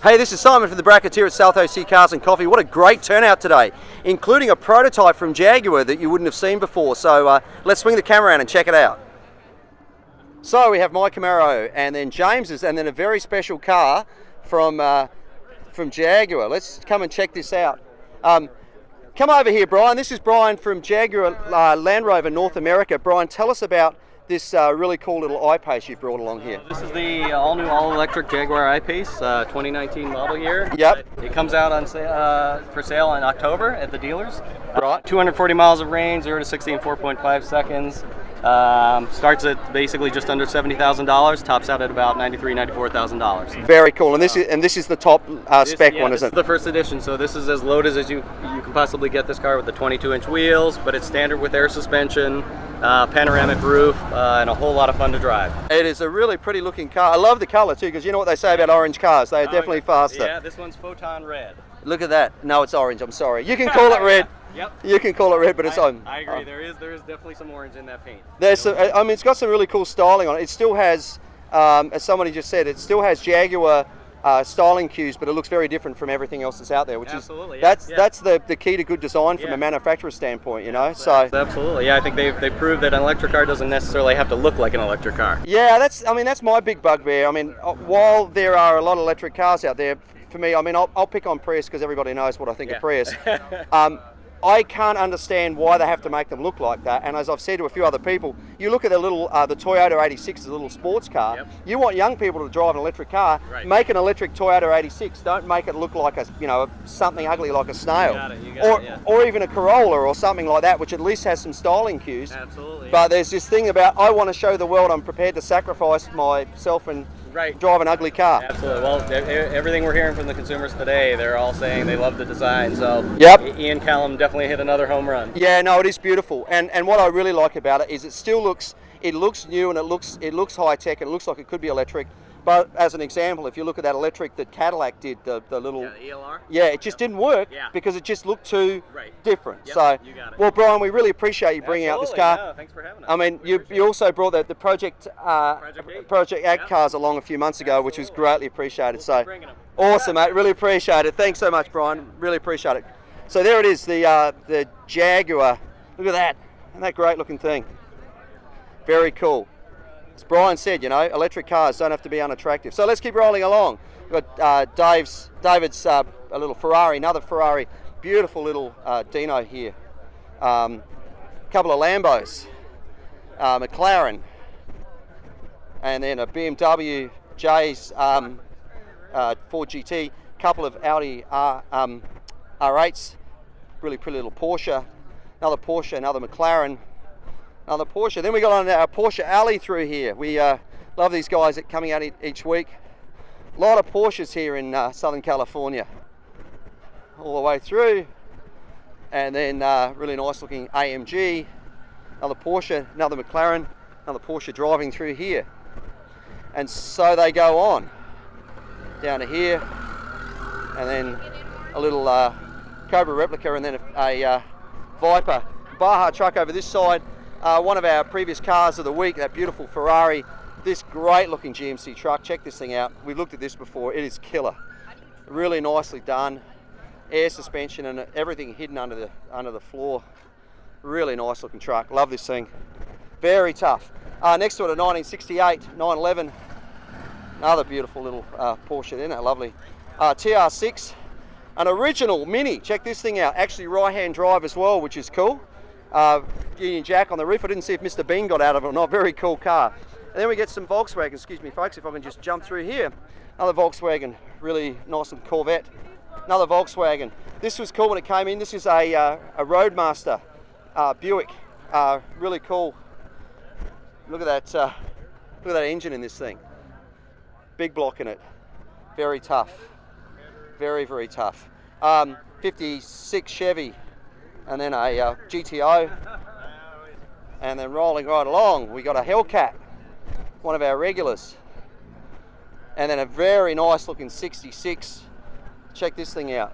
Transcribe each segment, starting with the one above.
Hey, this is Simon from the Brackets here at South OC Cars and Coffee. What a great turnout today, including a prototype from Jaguar that you wouldn't have seen before. So let's swing the camera around and check it out. So we have my Camaro and then James's and then a very special car from Jaguar. Let's come and check this out. Come over here, Brian. This is Brian from Jaguar Land Rover North America. Brian, tell us about this really cool little I-Pace you've brought along here. This is the all-new, all-electric Jaguar I-Pace, 2019 model year. Yep. It comes out on for sale in October at the dealers. Right. 240 miles of range, 0 to 60 in 4.5 seconds. Starts at basically just under $70,000. Tops out at about $93,000, $94,000. Very cool. And this is the top spec one, this isn't is the first edition. So this is as loaded as you can possibly get this car with the 22-inch wheels, but it's standard with air suspension, panoramic roof, and a whole lot of fun to drive. It is a really pretty looking car. I love the color too, because you know what they say about orange cars. They are definitely faster. Yeah, this one's photon red. Look at that. No, it's orange. I'm sorry. You can call it red. Yep. You can call it red, but it's on. I agree. There is definitely some orange in that paint. There's some, I mean, it's got some really cool styling on it. It still has, as somebody just said, it still has Jaguar styling cues, but it looks very different from everything else that's out there. Which absolutely, is that's the key to good design from a manufacturer's standpoint, you know. So absolutely, yeah. I think they proved that an electric car doesn't necessarily have to look like an electric car. Yeah, that's my big bugbear. I mean, while there are a lot of electric cars out there, for me, I mean, I'll pick on Prius because everybody knows what I think of Prius. I can't understand why they have to make them look like that. And as I've said to a few other people, you look at the little, the Toyota 86, the little sports car. Yep. You want young people to drive an electric car. Right. Make an electric Toyota 86. Don't make it look like something ugly like a snail, or even a Corolla or something like that, which at least has some styling cues. Absolutely. But there's this thing about I want to show the world I'm prepared to sacrifice myself and drive an ugly car. Absolutely. Well, everything we're hearing from the consumers today, they're all saying they love the design. So Ian Callum definitely hit another home run. Yeah, no, it is beautiful. And what I really like about it is it looks new and it looks high tech and it looks like it could be electric. But as an example, if you look at that electric that Cadillac did, the little ELR. Yeah, it just didn't work because it just looked too different. Yep, so, you got it. Well, Brian, we really appreciate you bringing out this car. No, thanks for having us. I mean, you also brought the Project 8 cars along a few months ago, which was greatly appreciated. So, awesome, mate. Really appreciate it. Thanks so much, Brian. Really appreciate it. So there it is, the Jaguar. Look at that. Isn't that great looking thing? Very cool. As Brian said, you know, electric cars don't have to be unattractive. So let's keep rolling along. We've got David's a little Ferrari, another Ferrari. Beautiful little Dino here. Couple of Lambos, McLaren, and then a BMW J's 4 GT. Couple of Audi R8s. Really pretty little Porsche. Another Porsche, another McLaren. Another Porsche. Then we got on our Porsche alley through here. We love these guys that coming out each week. A lot of Porsches here in Southern California. All the way through. And then really nice looking AMG. Another Porsche, another McLaren, another Porsche driving through here. And so they go on. Down to here. And then a little Cobra replica and then a Viper Baja truck over this side. One of our previous cars of the week, that beautiful Ferrari. This great looking GMC truck. Check this thing out. We've looked at this before. It is killer. Really nicely done. Air suspension and everything hidden under the floor. Really nice looking truck. Love this thing. Very tough. Next to it, a 1968 911. Another beautiful little Porsche. Isn't that lovely? TR6. An original Mini. Check this thing out. Actually right-hand drive as well, which is cool. Union Jack on the roof. I didn't see if Mr. Bean got out of it or not. Very cool car. And then we get some Volkswagen. Excuse me, folks, if I can just jump through here. Another Volkswagen. Really nice little Corvette. Another Volkswagen. This was cool when it came in. This is a Roadmaster Buick. Really cool. Look at that. Look at that engine in this thing. Big block in it. Very tough. Very, very tough. 56 Chevy. And then a GTO, and then rolling right along, we got a Hellcat, one of our regulars, and then a very nice looking 66. Check this thing out.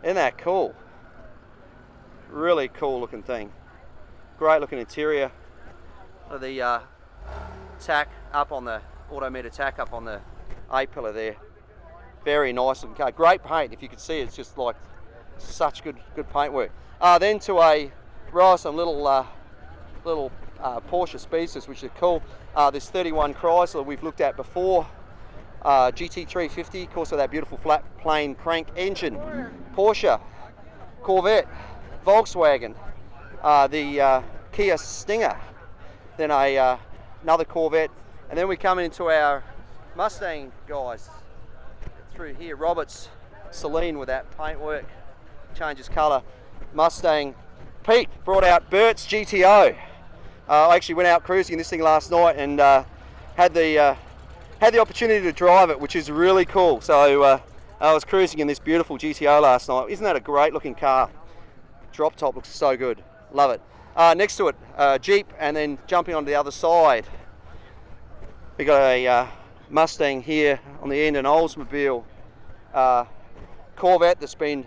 Isn't that cool? Really cool looking thing. Great looking interior. The tack up on the autometer tack up on the A pillar there. Very nice looking car. Great paint. If you could see it, it's just like such good paint work. Then to a row of some little Porsche Speedsters, which are cool. This 31 Chrysler we've looked at before. GT350, of course, with that beautiful flat plane crank engine. Porsche, Corvette, Volkswagen, the Kia Stinger, then another Corvette, and then we come into our Mustang guys through here. Roberts, Celine with that paintwork, changes colour. Mustang. Pete brought out Bert's GTO. I actually went out cruising in this thing last night and had the opportunity to drive it, which is really cool. So I was cruising in this beautiful GTO last night. Isn't that a great looking car? Drop top looks so good. Love it. Next to it, Jeep, and then jumping onto the other side, we got a Mustang here on the end, an Oldsmobile Corvette that's been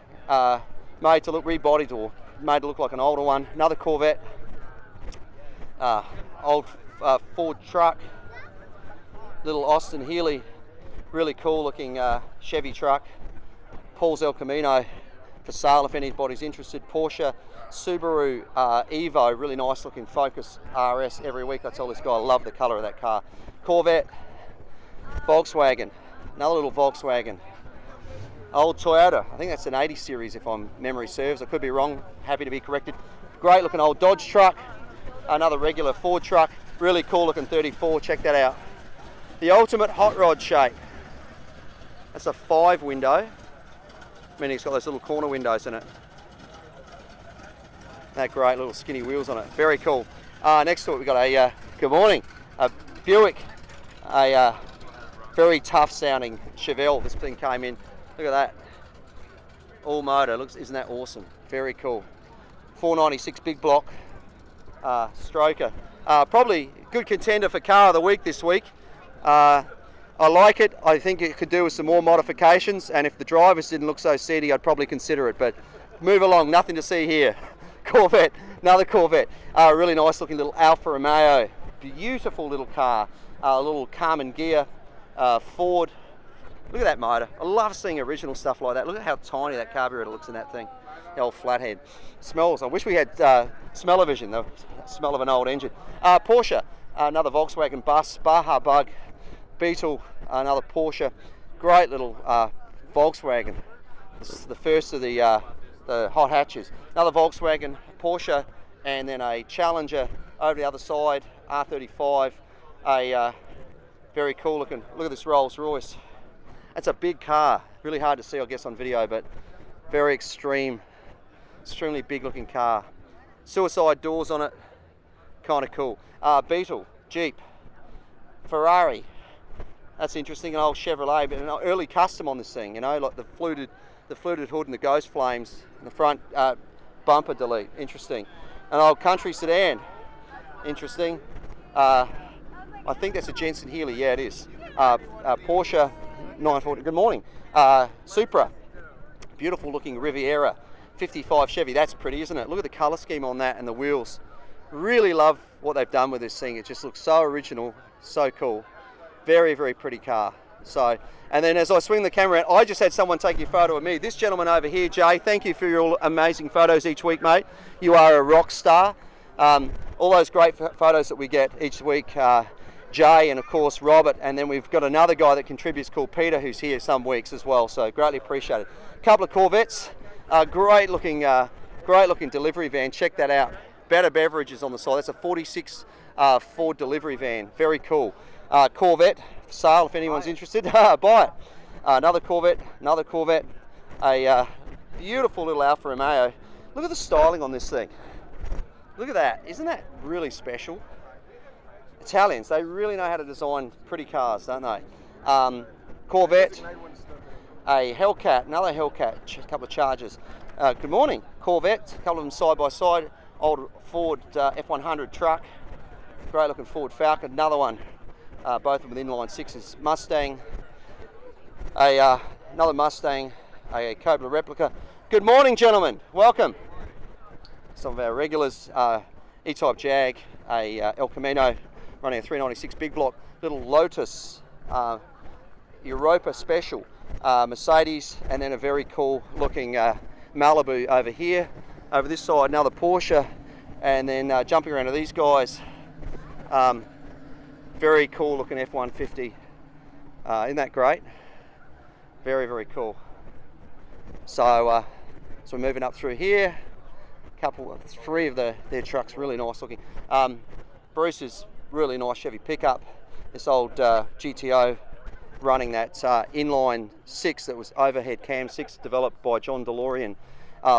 made to look rebodied or made to look like an older one. Another Corvette, old Ford truck, little Austin Healey, really cool looking Chevy truck. Paul's El Camino for sale if anybody's interested. Porsche, Subaru Evo, really nice looking Focus RS. Every week I tell this guy I love the colour of that car. Corvette, Volkswagen, another little Volkswagen. Old Toyota, I think that's an 80 series if memory serves. I could be wrong, happy to be corrected. Great looking old Dodge truck, another regular Ford truck, really cool looking 34, check that out. The ultimate hot rod shape. That's a 5 window, meaning it's got those little corner windows in it. That great little skinny wheels on it, very cool. Next to it we got a, good morning, a Buick, a very tough sounding Chevelle. This thing came in, look at that, all motor, isn't that awesome, very cool. 496 big block, stroker. Probably good contender for car of the week this week. I like it. I think it could do with some more modifications, and if the drivers didn't look so seedy, I'd probably consider it, but move along, nothing to see here. Corvette, another Corvette, really nice looking little Alfa Romeo, beautiful little car, a little Carmen gear, Ford. Look at that motor. I love seeing original stuff like that. Look at how tiny that carburetor looks in that thing. The old flathead. Smells. I wish we had smell-o-vision, the smell of an old engine. Porsche, another Volkswagen bus, Baja Bug, Beetle, another Porsche. Great little Volkswagen. This is the first of the hot hatches. Another Volkswagen, Porsche, and then a Challenger over the other side, R35. A very cool looking, look at this Rolls Royce. That's a big car, really hard to see I guess on video, but very extremely big looking car. Suicide doors on it, kind of cool. Beetle, Jeep, Ferrari, that's interesting, an old Chevrolet, but an early custom on this thing, you know, like the fluted hood and the ghost flames in the front bumper delete, interesting. An old country sedan, interesting. I think that's a Jensen Healey, yeah it is. Porsche 940, good morning. Supra, beautiful looking Riviera, 55 Chevy, that's pretty isn't it? Look at the colour scheme on that and the wheels. Really love what they've done with this thing, it just looks so original, so cool. Very pretty car. So, and then as I swing the camera out, I just had someone take a photo of me. This gentleman over here, Jay, thank you for your amazing photos each week, mate. You are a rock star. All those great photos that we get each week, Jay and of course Robert, and then we've got another guy that contributes called Peter who's here some weeks as well, so greatly appreciated. A couple of Corvettes, great looking delivery van, check that out. Better beverages on the side, that's a 46 Ford delivery van, very cool. Corvette for sale if anyone's interested. Buy it. Another Corvette, a beautiful little Alfa Romeo. Look at the styling on this thing. Look at that, isn't that really special? Italians, they really know how to design pretty cars, don't they? Corvette, a Hellcat, another Hellcat, a couple of Chargers. Good morning, Corvette, a couple of them side by side. Old Ford F100 truck, great looking Ford Falcon, another one. Both of them with inline sixes. Mustang, another Mustang, a Cobra replica. Good morning, gentlemen. Welcome. Some of our regulars, E-Type Jag, a El Camino running a 396 big block. Little Lotus, Europa Special, Mercedes, and then a very cool looking Malibu over here. Over this side, another Porsche, and then jumping around to these guys, very cool looking F-150. Isn't that great? Very, very cool. So we're moving up through here. Three of their trucks, really nice looking. Bruce's really nice Chevy pickup. This old GTO running that inline 6 that was overhead cam 6 developed by John DeLorean.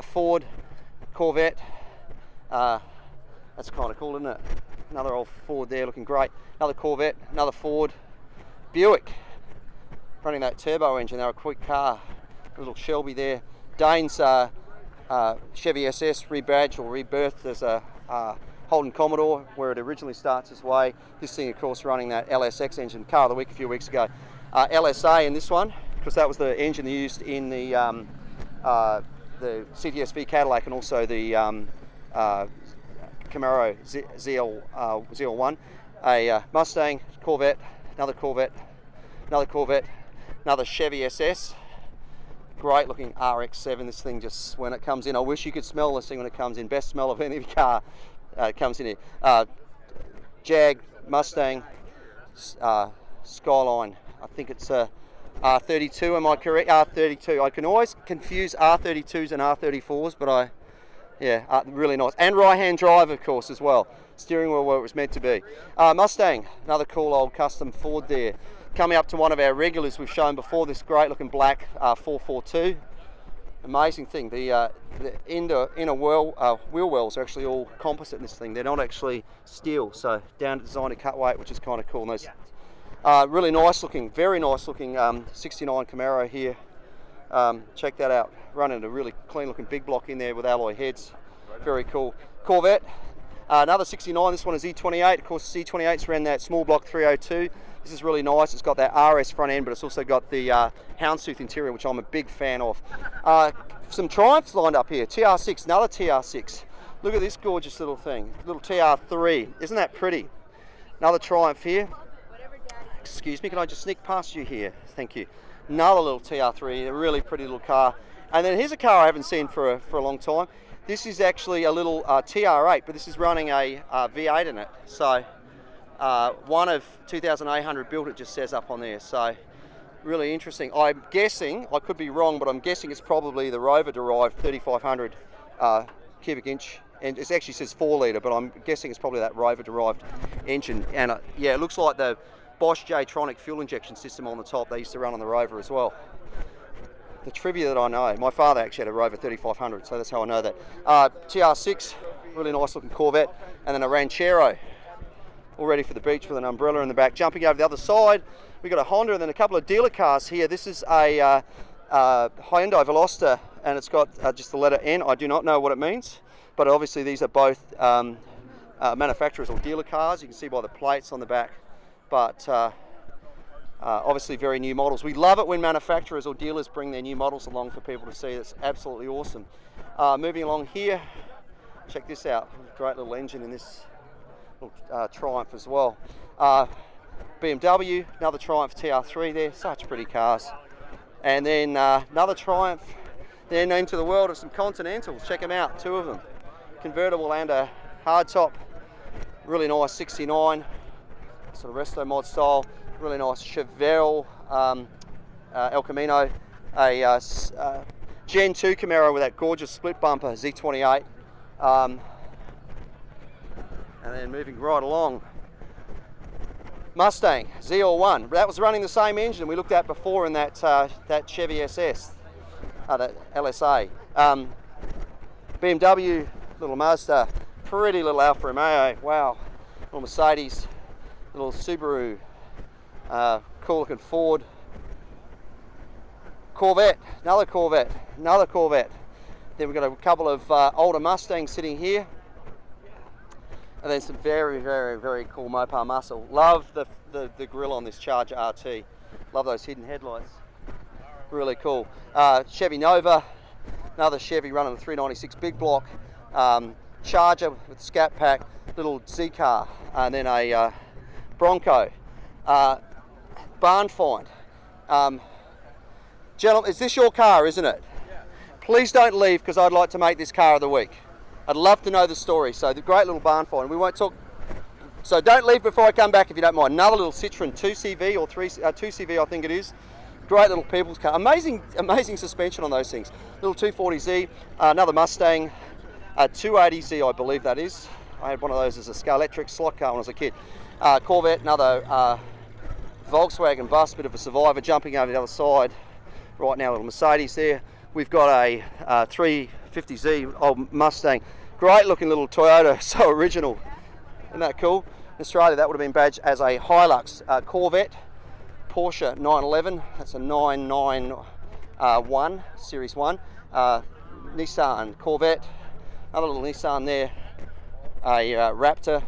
Ford, Corvette. That's kind of cool, isn't it? Another old Ford there looking great. Another Corvette, another Ford. Buick running that turbo engine. They're a quick car. A little Shelby there. Dane's Chevy SS rebadged or rebirthed as a Holden Commodore, where it originally starts this way. This thing, of course, running that LSX engine. Car of the week a few weeks ago. LSA in this one, because that was the engine used in the CTSV Cadillac and also the Camaro ZL1. A Mustang, Corvette, another Corvette, another Corvette, another Chevy SS. Great looking RX-7. This thing just, when it comes in, I wish you could smell this thing when it comes in. Best smell of any car comes in here. Jag, Mustang, Skyline. I think it's R32, am I correct? R32. I can always confuse R32s and R34s, but really nice. And right-hand drive, of course, as well. Steering wheel where it was meant to be. Mustang, another cool old custom Ford there. Coming up to one of our regulars we've shown before, this great looking black 442. Amazing thing. The inner wheel wells are actually all composite in this thing. They're not actually steel, so down to design to cut weight, which is kind of cool. And those, really nice looking, very nice looking 69 Camaro here. Check that out. Running a really clean looking big block in there with alloy heads. Very cool. Corvette, another 69. This one is E28. Of course, C28's ran that small block 302. This is really nice. It's got that RS front end, but it's also got the houndstooth interior, which I'm a big fan of. Some Triumphs lined up here. TR6, another TR6. Look at this gorgeous little thing. Little TR3. Isn't that pretty? Another Triumph here. Excuse me, can I just sneak past you here? Thank you. Another little TR3, a really pretty little car. And then here's a car I haven't seen for a long time. This is actually a little TR8, but this is running a V8 in it. So one of 2,800 built, it just says up on there. So really interesting. I'm guessing, I could be wrong, but I'm guessing it's probably the Rover derived 3,500 cubic inch. And it actually says 4 litre, but I'm guessing it's probably that Rover derived engine. And yeah, it looks like the Bosch J-Tronic fuel injection system on the top. They used to run on the Rover as well. The trivia that I know, my father actually had a Rover 3500, so that's how I know that. TR6, really nice looking Corvette, and then a Ranchero, all ready for the beach with an umbrella in the back. Jumping over the other side, we've got a Honda and then a couple of dealer cars here. This is a Hyundai Veloster, and it's got just the letter N. I do not know what it means, but obviously these are both manufacturers or dealer cars. You can see by the plates on the back, but obviously very new models. We love it when manufacturers or dealers bring their new models along for people to see. It's absolutely awesome. Moving along here, check this out. Great little engine in this little Triumph as well. BMW, another Triumph TR3 there. Such pretty cars. And then another Triumph. Then into the world of some Continentals. Check them out, 2 of them. Convertible and a hardtop. Really nice 69. Sort of resto mod style. Really nice Chevelle El Camino, a Gen 2 Camaro with that gorgeous split bumper Z28, and then moving right along, Mustang ZL1. That was running the same engine we looked at before in that that Chevy SS, that LSA. BMW, little Mazda, pretty little Alfa Romeo. Wow, little Mercedes, little Subaru. Cool looking Ford, Corvette, another Corvette, another Corvette. Then we've got a couple of older Mustangs sitting here, and then some very, very, very cool Mopar muscle. Love the grille on this Charger RT. Love those hidden headlights. Really cool. Chevy Nova, another Chevy running the 396 big block. Charger with Scat Pack, little Z car, and then a Bronco. Barn find. Gentlemen, is this your car, isn't it? Yeah. Please don't leave, because I'd like to make this car of the week. I'd love to know the story. So the great little barn find. We won't talk. So don't leave before I come back if you don't mind. Another little Citroen 2CV or 2CV, I think it is. Great little people's car. Amazing suspension on those things. Little 240Z, another Mustang, 280Z, I believe that is. I had one of those as a Scalextric slot car when I was a kid. Corvette, another Volkswagen bus, bit of a survivor, jumping over the other side. Right now, a little Mercedes there. We've got a 350Z old Mustang. Great looking little Toyota, so original. Isn't that cool? In Australia, that would have been badged as a Hilux. Corvette, Porsche 911, that's a 991, Series 1. Nissan Corvette, another little Nissan there. A Raptor.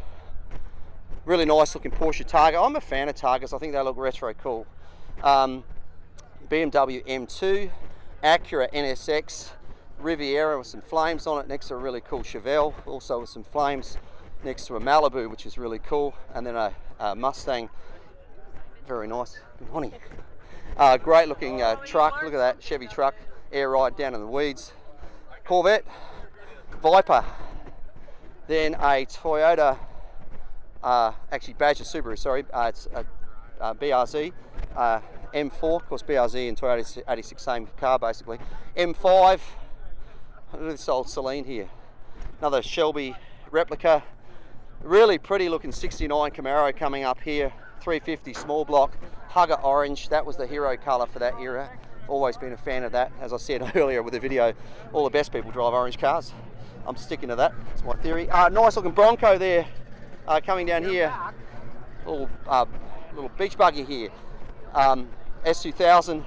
Really nice looking Porsche Targa. I'm a fan of Targas, I think they look retro cool. BMW M2, Acura NSX, Riviera with some flames on it next to a really cool Chevelle, also with some flames next to a Malibu, which is really cool, and then a Mustang, very nice. Good morning. Great looking truck, look at that, Chevy truck, air ride down in the weeds. Corvette, Viper, then a Toyota, actually badge of Subaru, sorry, it's a BRZ, M4, of course BRZ and Toyota 86, same car basically. M5, look at this old Celine here, another Shelby replica, really pretty looking 69 Camaro coming up here, 350 small block, Hugger orange, that was the hero colour for that era. Always been a fan of that, as I said earlier with the video, all the best people drive orange cars. I'm sticking to that, it's my theory. Nice looking Bronco there, coming down here, little beach buggy here. S2000,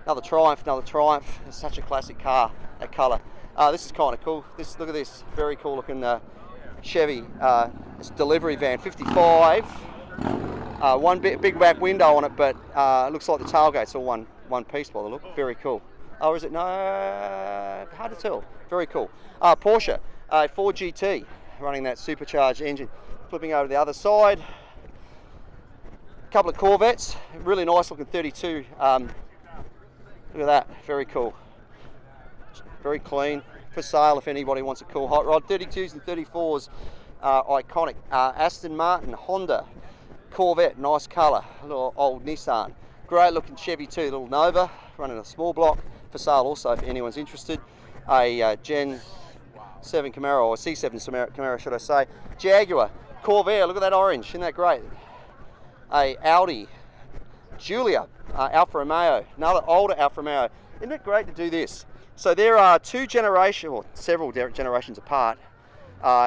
another Triumph, it's such a classic car, that colour. This is kind of cool, look at this, very cool looking Chevy, it's a delivery van, 55, one big back window on it, but it looks like the tailgate's all one piece by the look, very cool. Oh, is it? No, hard to tell, very cool. Porsche, Ford GT, running that supercharged engine. Flipping over to the other side, a couple of Corvettes, really nice looking 32, look at that, very cool, very clean, for sale if anybody wants a cool hot rod. 32s and 34s, iconic, Aston Martin, Honda, Corvette, nice colour, a little old Nissan, great looking Chevy 2, little Nova, running a small block, for sale also if anyone's interested, a Gen 7 Camaro, or C7 Camaro should I say, Jaguar, Corvair, look at that orange, isn't that great? A Audi, Giulia, Alfa Romeo, another older Alfa Romeo. Isn't it great to do this? So there are two generations, or several generations apart.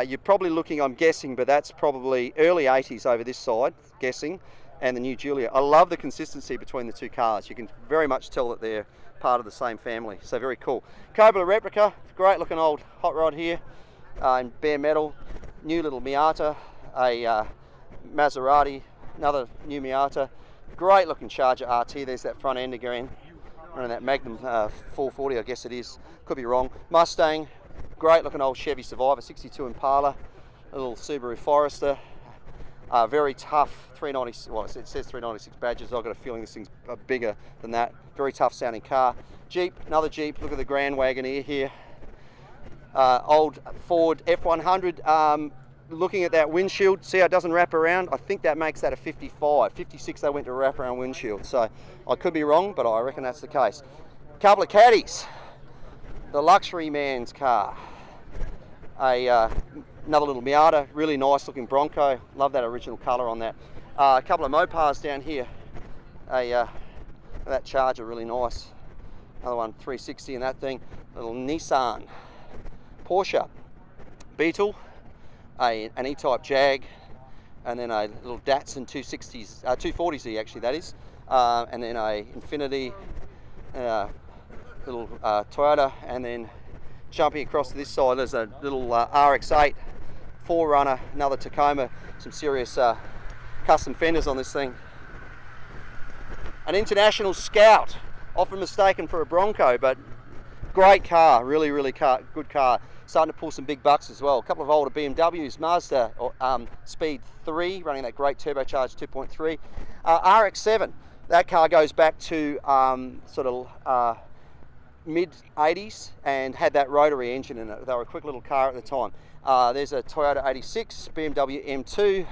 You're probably looking, I'm guessing, but that's probably early 80s over this side, guessing, and the new Giulia. I love the consistency between the two cars. You can very much tell that they're part of the same family, so very cool. Cobra replica, great looking old hot rod here, in bare metal. New little Miata, a Maserati, another new Miata, great looking Charger RT, there's that front end again, running that Magnum 440 I guess it is, could be wrong. Mustang, great looking old Chevy Survivor, 62 Impala, a little Subaru Forester, very tough 396, well it says 396 badges, I've got a feeling this thing's bigger than that, very tough sounding car. Jeep, another Jeep, look at the Grand Wagoneer here, old Ford F100, looking at that windshield, see how it doesn't wrap around? I think that makes that a 55. 56 they went to wrap around windshield, so I could be wrong, but I reckon that's the case. A couple of caddies, the luxury man's car, another little Miata, really nice looking Bronco, love that original colour on that. A couple of Mopars down here, that Charger, really nice. Another one 360 in that thing, little Nissan, Porsche, Beetle, an E-Type Jag, and then a little Datsun 260s, 240Z actually that is, and then a Infiniti, little Toyota, and then jumping across to this side there's a little RX-8, 4Runner, another Tacoma, some serious custom fenders on this thing. An International Scout, often mistaken for a Bronco, but great car, really good car. Starting to pull some big bucks as well. A couple of older BMWs, Mazda Speed 3, running that great turbocharged 2.3. RX-7, That car goes back to sort of mid-80s and had that rotary engine in it. They were a quick little car at the time. There's a Toyota 86, BMW M2,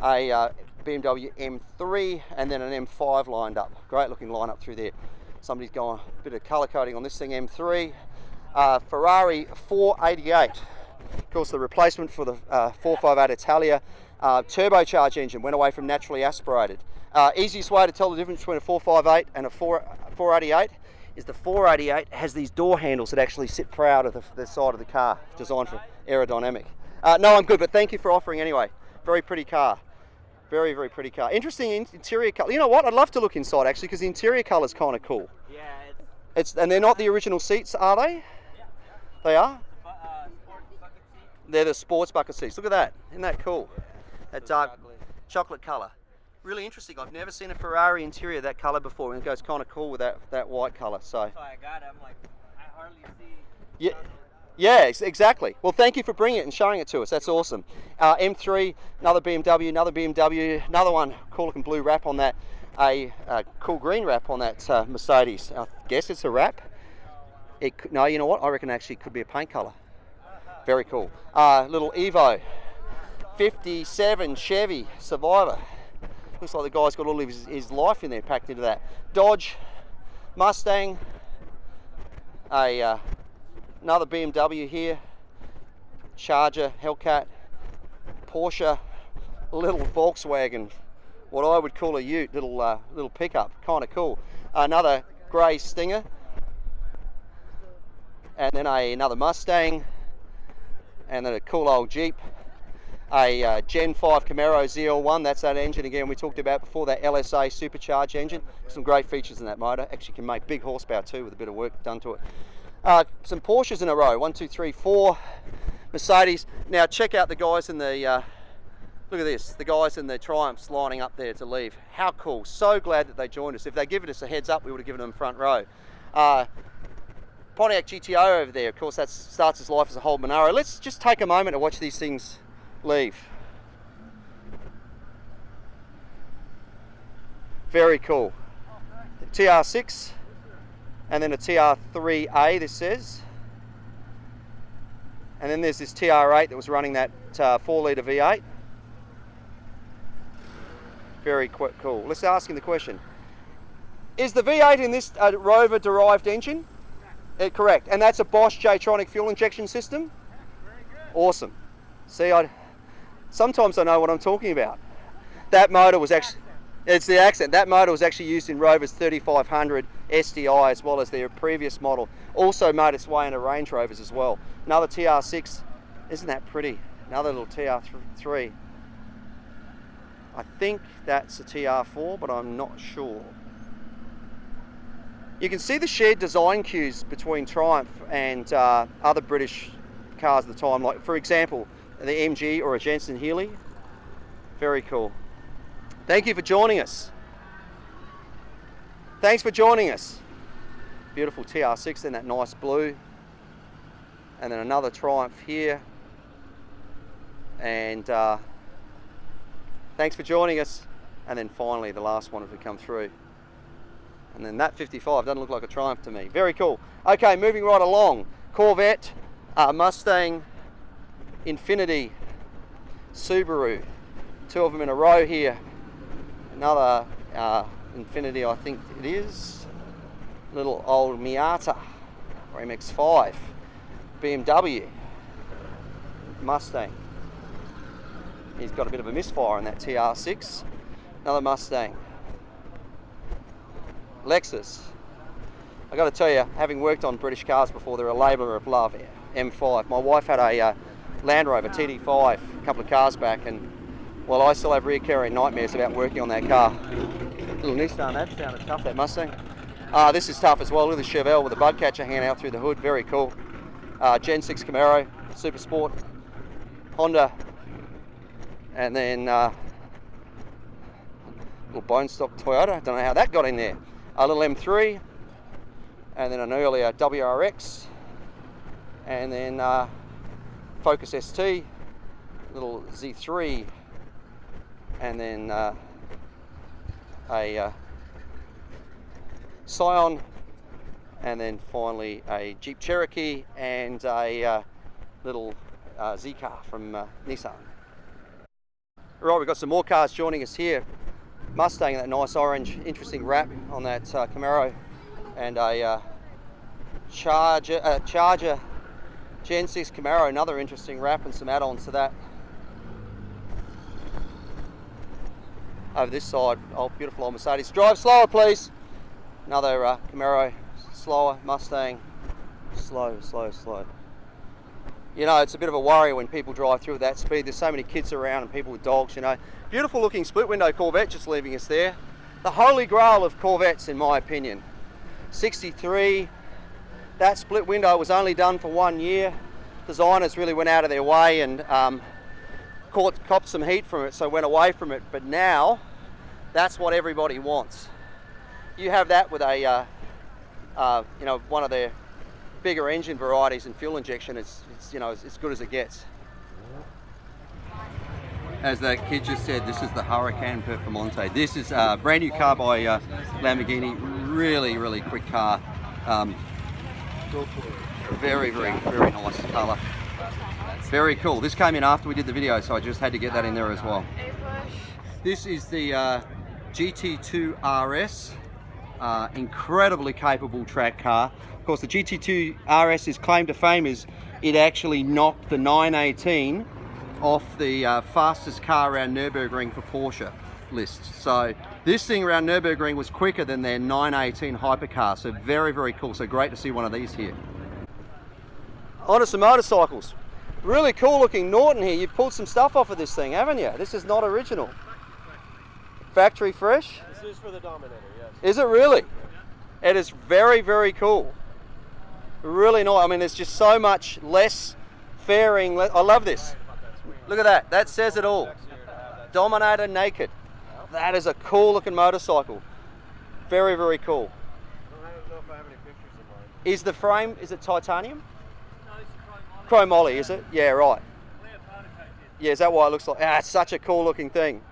a BMW M3, and then an M5 lined up. Great looking lineup through there. Somebody's going a bit of colour coding on this thing, M3. Ferrari 488. Of course, the replacement for the 458 Italia. Turbocharged engine, went away from naturally aspirated. Easiest way to tell the difference between a 458 and a 488 is the 488 has these door handles that actually sit proud of the side of the car, designed for aerodynamic. No, I'm good, but thank you for offering anyway. Very pretty car. Very, very pretty car. Interesting interior colour. You know what? I'd love to look inside actually, because the interior colour is kind of cool. Yeah, and they're not the original seats, are they? Yeah. They are? Sports bucket seats. They're the sports bucket seats. Look at that. Isn't that cool? That dark chocolate colour. Really interesting. I've never seen a Ferrari interior that colour before, and it goes kind of cool with that white colour. So. That's why I got it. I'm like, I hardly see. Yeah. Yeah, exactly. Well, thank you for bringing it and showing it to us. That's awesome. M3, another BMW, another one, cool looking blue wrap on that, a cool green wrap on that Mercedes. I guess it's a wrap. No, you know what? I reckon actually it could be a paint colour. Very cool. Little Evo, 57 Chevy Survivor. Looks like the guy's got all of his life in there packed into that. Dodge, Mustang, another BMW here, Charger, Hellcat, Porsche, a little Volkswagen, what I would call a ute, little pickup, kind of cool. Another grey Stinger, and then another Mustang, and then a cool old Jeep, a Gen 5 Camaro ZL1, that's that engine again we talked about before, that LSA supercharged engine. Some great features in that motor, actually can make big horsepower too with a bit of work done to it. Some Porsches in a row, 1, 2, 3, 4 Mercedes. Now check out the guys in the, look at this, the guys in the Triumphs lining up there to leave. How cool, so glad that they joined us. If they'd given us a heads up, we would have given them front row. Pontiac GTO over there, of course that starts his life as a whole Monaro. Let's just take a moment to watch these things leave. Very cool. TR6. And then a TR3A, this says. And then there's this TR8 that was running that 4-litre V8. Very cool. Let's ask him the question. Is the V8 in this Rover-derived engine? Correct. And that's a Bosch J-Tronic fuel injection system? Very good. Awesome. See, sometimes I know what I'm talking about. That motor was actually... It's the accent. That motor was actually used in Rover's 3500 SDI as well as their previous model. Also made its way into Range Rovers as well. Another TR6. Isn't that pretty? Another little TR3. I think that's a TR4, but I'm not sure. You can see the shared design cues between Triumph and other British cars at the time. Like, for example, the MG or a Jensen Healey. Very cool. Thank you for joining us. Thanks for joining us. Beautiful TR6 in that nice blue. And then another Triumph here. And thanks for joining us. And then finally the last one as we come through. And then that 55 doesn't look like a Triumph to me. Very cool. Okay, moving right along. Corvette, Mustang, Infiniti, Subaru. Two of them in a row here. Another Infiniti, I think it is. Little old Miata or MX-5. BMW. Mustang. He's got a bit of a misfire in that TR6. Another Mustang. Lexus. I got to tell you, having worked on British cars before, they're a labour of love. M5. My wife had a Land Rover TD5 a couple of cars back, and well, I still have recurring nightmares about working on that car. Little Nissan, that sounded tough, that Mustang. This is tough as well. Look at the Chevelle with the bug catcher hanging out through the hood. Very cool. Gen 6 Camaro, Super Sport, Honda, and then little bone stock Toyota. Don't know how that got in there. A little M3, and then an earlier WRX, and then Focus ST, little Z3, and then a Scion, and then finally a Jeep Cherokee and a little Z-Car from Nissan. Right, we've got some more cars joining us here. Mustang, that nice orange, interesting wrap on that Camaro, and a Charger Gen 6 Camaro, another interesting wrap and some add-ons to that. Over this side, oh, beautiful old Mercedes. Drive slower, please. Another Camaro, slower, Mustang, slow. You know, it's a bit of a worry when people drive through at that speed. There's so many kids around and people with dogs, you know. Beautiful looking split window Corvette just leaving us there. The holy grail of Corvettes, in my opinion. 63, that split window was only done for 1 year. Designers really went out of their way and copped some heat from it, so went away from it. But now, that's what everybody wants. You have that with a, you know, one of their bigger engine varieties and fuel injection, it's you know, as good as it gets. As that kid just said, this is the Huracan Performante. This is a brand new car by Lamborghini. Really quick car. Very nice colour. Very cool. This came in after we did the video, so I just had to get that in there as well. This is the GT2 RS. Incredibly capable track car. Of course, the GT2 RS's claim to fame is it actually knocked the 918 off the fastest car around Nürburgring for Porsche list. So this thing around Nürburgring was quicker than their 918 hypercar. So very cool. So great to see one of these here. On to some motorcycles. Really cool looking Norton here. You've pulled some stuff off of this thing, haven't you? This is not original. Factory fresh? This is for the Dominator, yes. Is it really? It is very cool. Really nice. I mean, there's just so much less fairing. I love this. Look at that. That says it all. Dominator naked. That is a cool looking motorcycle. Very cool. I don't know if I have any pictures of mine. Is the frame, is it titanium? No, it's chromoly, is it? Yeah, right. Yeah, is that why it looks like? Ah, it's such a cool looking thing.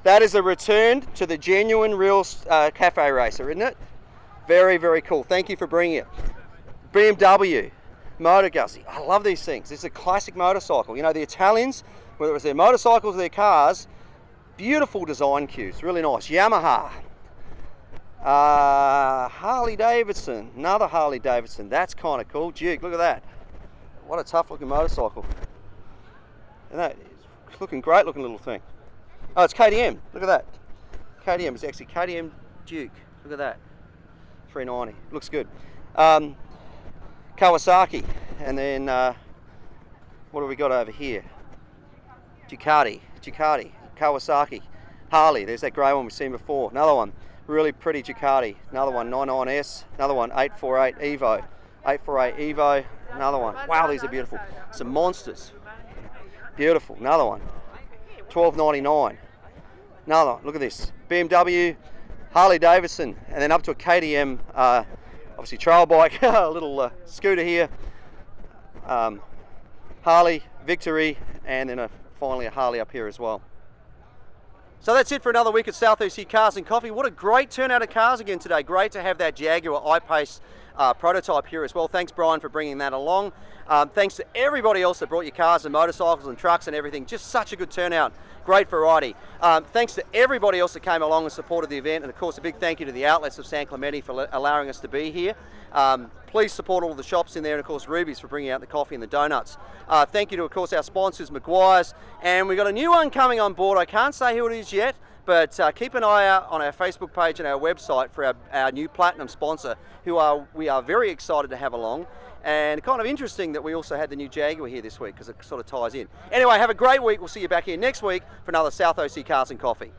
That is a return to the genuine real cafe racer, isn't it? Very cool. Thank you for bringing it. BMW Motor Guzzi. I love these things. It's a classic motorcycle. You know, the Italians, whether it was their motorcycles or their cars, beautiful design cues, really nice. Yamaha. Harley Davidson, another Harley Davidson. That's kind of cool. Duke, look at that. What a tough looking motorcycle. And that is looking great looking little thing. Oh, it's KTM. Look at that. KTM. It's actually KTM Duke. Look at that. 390. Looks good. Kawasaki. And then what have we got over here? Ducati. Kawasaki. Harley. There's that grey one we've seen before. Another one. Really pretty Ducati. Another one. 99S. Another one. 848 Evo. 848 Evo. Another one. Wow, these are beautiful. Some monsters. Beautiful. Another one. 1299. Another one. Look at this. BMW, Harley Davidson, and then up to a KTM, obviously trail bike, a little scooter here. Harley, Victory, and then finally a Harley up here as well. So that's it for another week at Southeast Here Cars and Coffee. What a great turnout of cars again today. Great to have that Jaguar I-Pace prototype here as well. Thanks, Brian, for bringing that along. Thanks to everybody else that brought your cars and motorcycles and trucks and everything. Just such a good turnout. Great variety. Thanks to everybody else that came along and supported the event. And of course, a big thank you to the outlets of San Clemente for allowing us to be here. Please support all the shops in there, and of course Ruby's for bringing out the coffee and the donuts. Thank you to, of course, our sponsors, Maguire's, and we've got a new one coming on board. I can't say who it is yet, but keep an eye out on our Facebook page and our website for our new platinum sponsor, who we are very excited to have along. And kind of interesting that we also had the new Jaguar here this week, because it sort of ties in. Anyway, have a great week. We'll see you back here next week for another South OC Cars and Coffee.